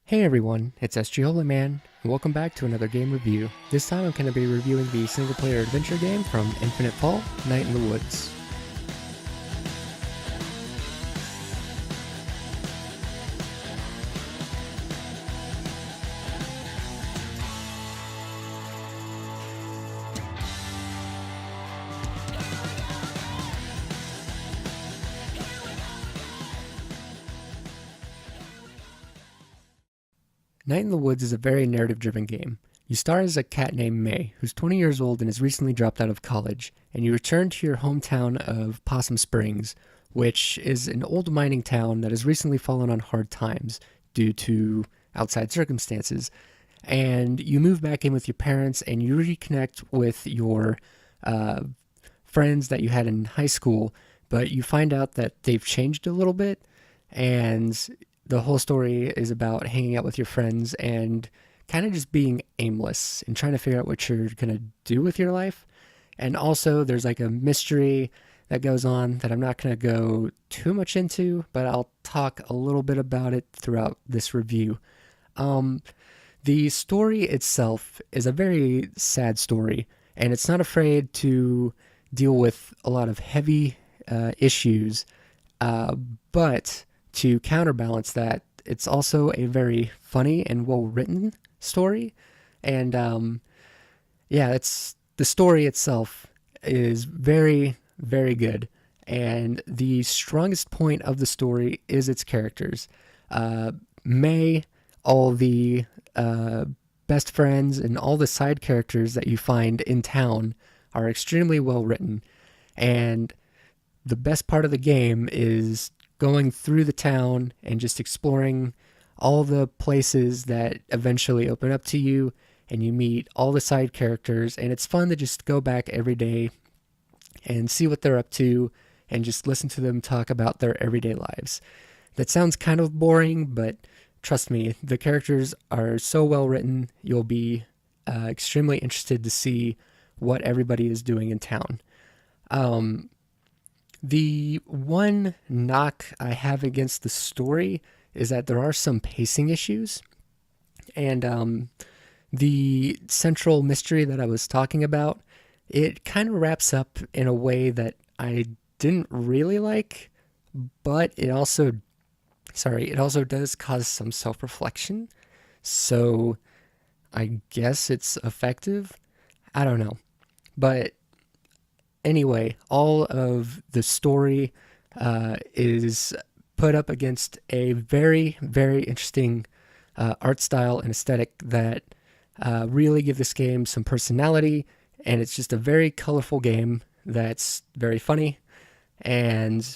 Hey everyone, it's Holyman, and welcome back to another game review. This time I'm going to be reviewing the single-player adventure game from Infinite Fall, Night in the Woods. Night in the Woods is a very narrative-driven game. You start as a cat named May, who's 20 years old and has recently dropped out of college, and you return to your hometown of Possum Springs, which is an old mining town that has recently fallen on hard times due to outside circumstances. And you move back in with your parents and you reconnect with your uh, friends that you had in high school, but you find out that they've changed a little bit, and the whole story is about hanging out with your friends and kind of just being aimless and trying to figure out what you're going to do with your life. And also, there's like a mystery that goes on that I'm not going to go too much into, but I'll talk a little bit about it throughout this review. Um, the story itself is a very sad story, and it's not afraid to deal with a lot of heavy issues, uh, but to counterbalance that, it's also a very funny and well written story. And yeah, it's the story itself is very, very good. And the strongest point of the story is its characters. May, all the uh, best friends, and all the side characters that you find in town are extremely well written. And the best part of the game is going through the town and just exploring all the places that eventually open up to you, and you meet all the side characters, and it's fun to just go back every day and see what they're up to and just listen to them talk about their everyday lives. That sounds kind of boring, but trust me, the characters are so well written, you'll be extremely interested to see what everybody is doing in town. Um, the one knock I have against the story is that there are some pacing issues, and the central mystery that I was talking about, it kind of wraps up in a way that I didn't really like, but it also does cause some self-reflection. So I guess it's effective. I don't know, but anyway, all of the story is put up against a very, very interesting art style and aesthetic that really give this game some personality. And it's just a very colorful game that's very funny. And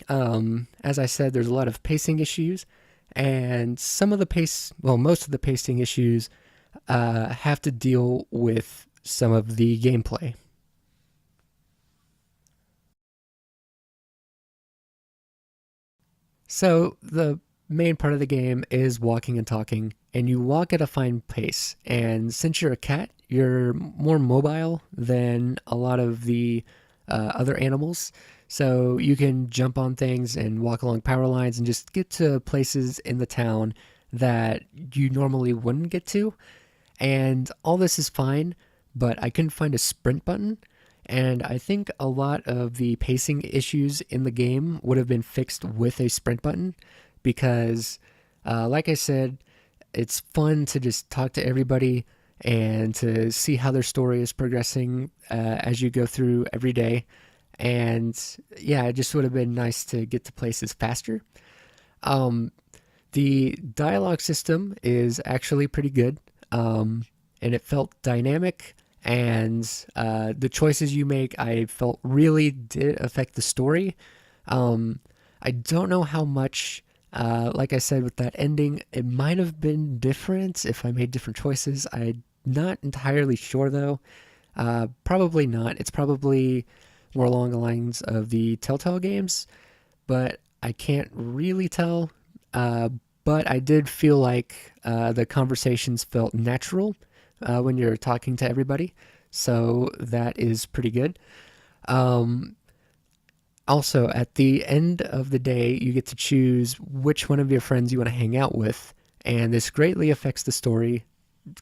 as I said, there's a lot of pacing issues. And most of the pacing issues have to deal with some of the gameplay. So the main part of the game is walking and talking, and you walk at a fine pace. And since you're a cat, you're more mobile than a lot of the other animals. So you can jump on things and walk along power lines and just get to places in the town that you normally wouldn't get to. And all this is fine, but I couldn't find a sprint button. And I think a lot of the pacing issues in the game would have been fixed with a sprint button because, like I said, it's fun to just talk to everybody and to see how their story is progressing as you go through every day. And yeah, it just would have been nice to get to places faster. Um, the dialogue system is actually pretty good, and it felt dynamic. And the choices you make, I felt really did affect the story. I don't know how much, like I said, with that ending, it might have been different if I made different choices. I'm not entirely sure though. Probably not. It's probably more along the lines of the Telltale games, but I can't really tell. But I did feel like the conversations felt natural when you're talking to everybody, so that is pretty good. Um, Also, at the end of the day, you get to choose which one of your friends you want to hang out with, and this greatly affects the story,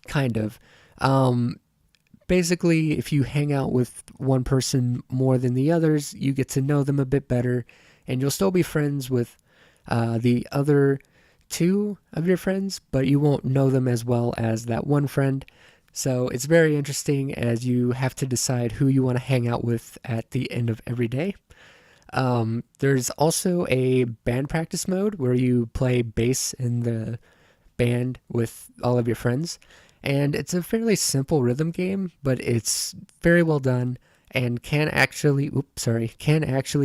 kind of. Um, Basically, if you hang out with one person more than the others, you get to know them a bit better, and you'll still be friends with the other two of your friends, but you won't know them as well as that one friend. So it's very interesting as you have to decide who you want to hang out with at the end of every day. There's also a band practice mode where you play bass in the band with all of your friends. And it's a fairly simple rhythm game, but it's very well done and can actually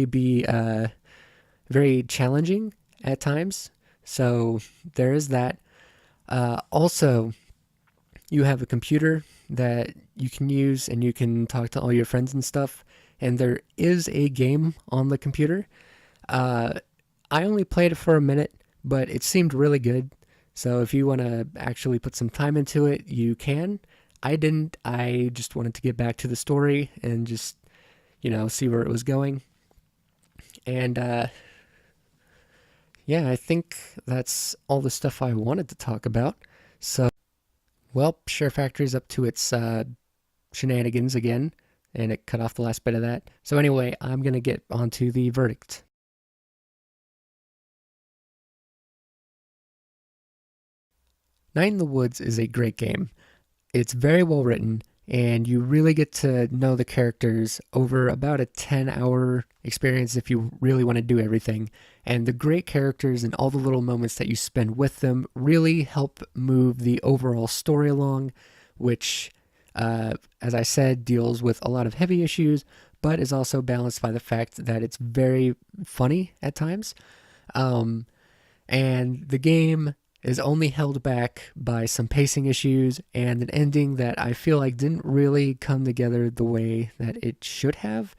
be very challenging at times. So there is that. Also, you have a computer that you can use and you can talk to all your friends and stuff. And there is a game on the computer. Uh, I only played it for a minute, but it seemed really good. So if you want to actually put some time into it, you can. I didn't. I just wanted to get back to the story and just, see where it was going. And yeah, I think that's all the stuff I wanted to talk about. So, well, Share Factory's up to its shenanigans again, and it cut off the last bit of that. So anyway, I'm going to get onto the verdict. Night in the Woods is a great game. It's very well written, and you really get to know the characters over about a 10-hour experience if you really want to do everything. And the great characters and all the little moments that you spend with them really help move the overall story along, which, as I said, deals with a lot of heavy issues, but is also balanced by the fact that it's very funny at times. Um, and the game is only held back by some pacing issues and an ending that I feel like didn't really come together the way that it should have.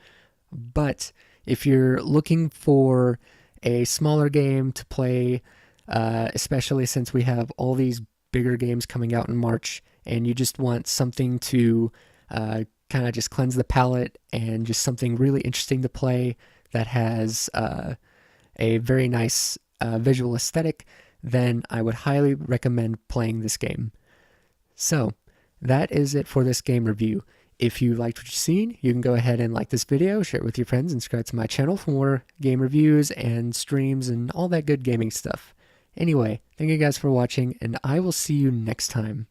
But if you're looking for a smaller game to play, especially since we have all these bigger games coming out in March, and you just want something to kind of just cleanse the palate and just something really interesting to play that has a very nice visual aesthetic, then I would highly recommend playing this game. So, that is it for this game review. If you liked what you've seen, you can go ahead and like this video, share it with your friends, and subscribe to my channel for more game reviews and streams and all that good gaming stuff. Anyway, thank you guys for watching, and I will see you next time.